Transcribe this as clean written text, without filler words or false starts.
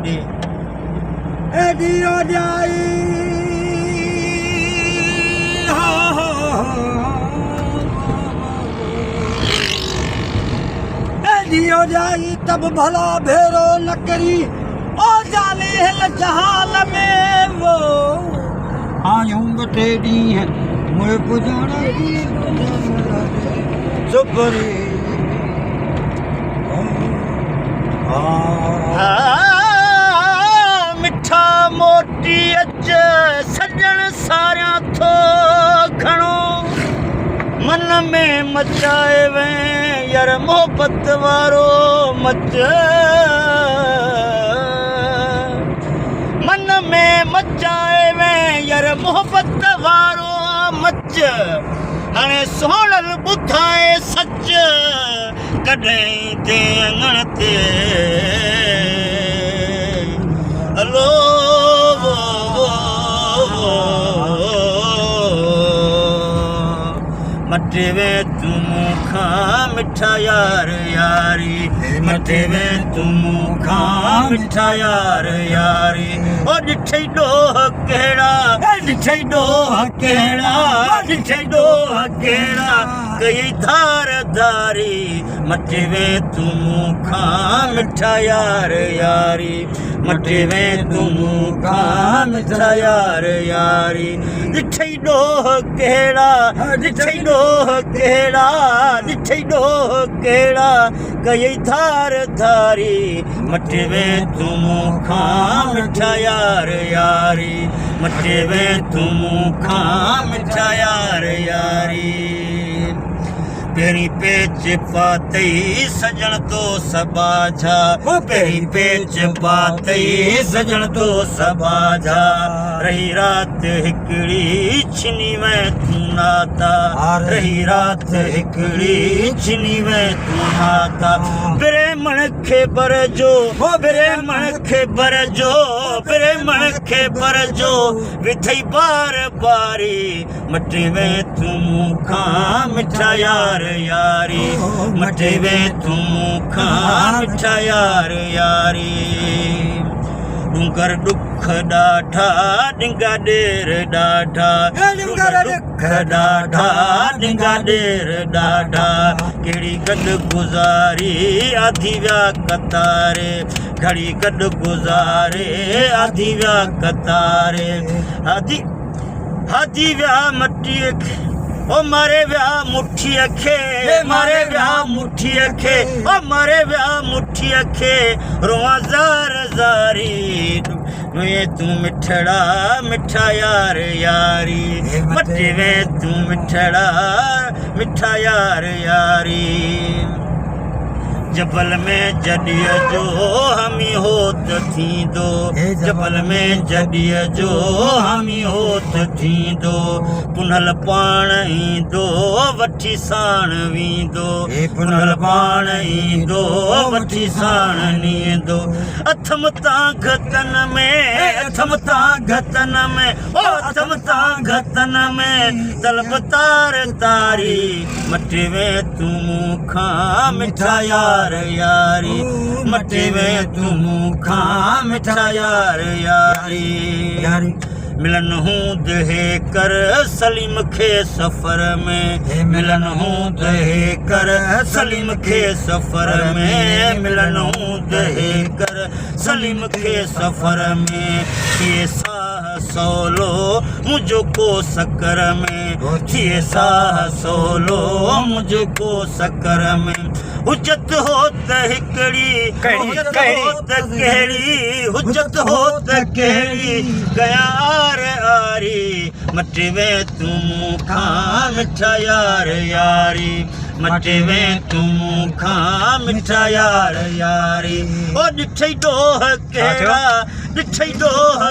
दी एडी हो जाई एडी हो जाई तब भला भेरो न करी ओ जाले हिल जहाल में वो आयूं बटे दी है मुझे पुजाना सुपरी मिठा मोटी अच सजन सारिया थो खणो मन में मचाए वे यार मोहब्बत वारो मच मन में मचाए वे यार मोहब्बत वारो मच हाणे सोहणल ॿुधाए सच कॾहिं ते अङण ते हलो मटे वे तूं मूंखां मिठा यार यारी मटे वे तूं मूंखां मिठा यार यारी ओ ॾिठई ॾोह कहिड़ा ॾिठई ॾोह कहिड़ा ॾिठई ॾोह कहिड़ा कई धार धारी मटे वे तूं मूंखां मिठा यार यारी मटे वे तूं मूंखां मिठा यार यारी ॾिठई ॾोह कहिड़ा ॾिठई ॾोह कहिड़ा ॾिठई ॾोह कहिड़ा कई धार धारी मटे वे तूं मूंखां मिठा यार यारी मटे वे तूं मूंखां मिठा यार यारी पहिरीं पेच पातई सजण तो सबाझा पहिरीं पेच पातई सजण तो सबाझा रही रात हिकिड़ी छिनी में तूं नाता रही रात हिकिड़ी छिनी में तूं नाता ब्रह्मण खे बरजो ब्रह्मण खे बरजो ब्रह्मण खे बरजो विधई बार बारी मटे में तूं मूंखां मिठा यार यारी मटे वे तूं मूंखां मिठा यार यारी डूंगर दुख ॾाढा डिंगा ॾेर ॾाढा डूंगर दुख ॾाढा डिंगा ॾेर ॾाढा कहिड़ी गॾु गुज़ारी आधी विया कतारे घड़ी गॾु गुज़ारे आधी विया कतारे आधी विया मटीअ खे ओ मारे व्या मुठीअ खे मारे व्या मुठीअ खे ओ मारे व्या मुठीअ खे रोआं ज़ार ज़ारी वे तूं मिठड़ा मिठा यार यारी मटे वे तूं मिठड़ा मिठा यार यारी जबल में जॾीअ जो हामी होत थींदो जबल में जॾीअ जो हामी होत थींदो पुनल पाण ईंदो वठी साण वेंदो पुनल पाण ईंदो वठी साण नींदो अथम तां घतन में अथम तां घतन में ओ अथम तां घतन में तलब तार तारी मटे वे तूं मूंखां मिठा यार यारी मटे वे तूं मूंखां मिठा यार यारी मिलन हूं दहे कर सलीम खे सफ़र में मिलन हूं दहे कर सलीम खे सफ़र में मिलन हूं दहे कर सलीम खे सफ़र में थिए साह सवलो मुंहिंजो को सकर में थिए साह सवलो मुंहिंजो को सकर में हुजत हो त हिकिड़ी हुजत हो त कहिड़ी हुजत हो त कहिड़ी कयार आरी मटे वे तूं मूंखां मिठा यार यारी मटे वे तूं मूंखां मिठा यार यारी ओ ॾिठई ॾोह कहिड़ा ॾिठई ॾोह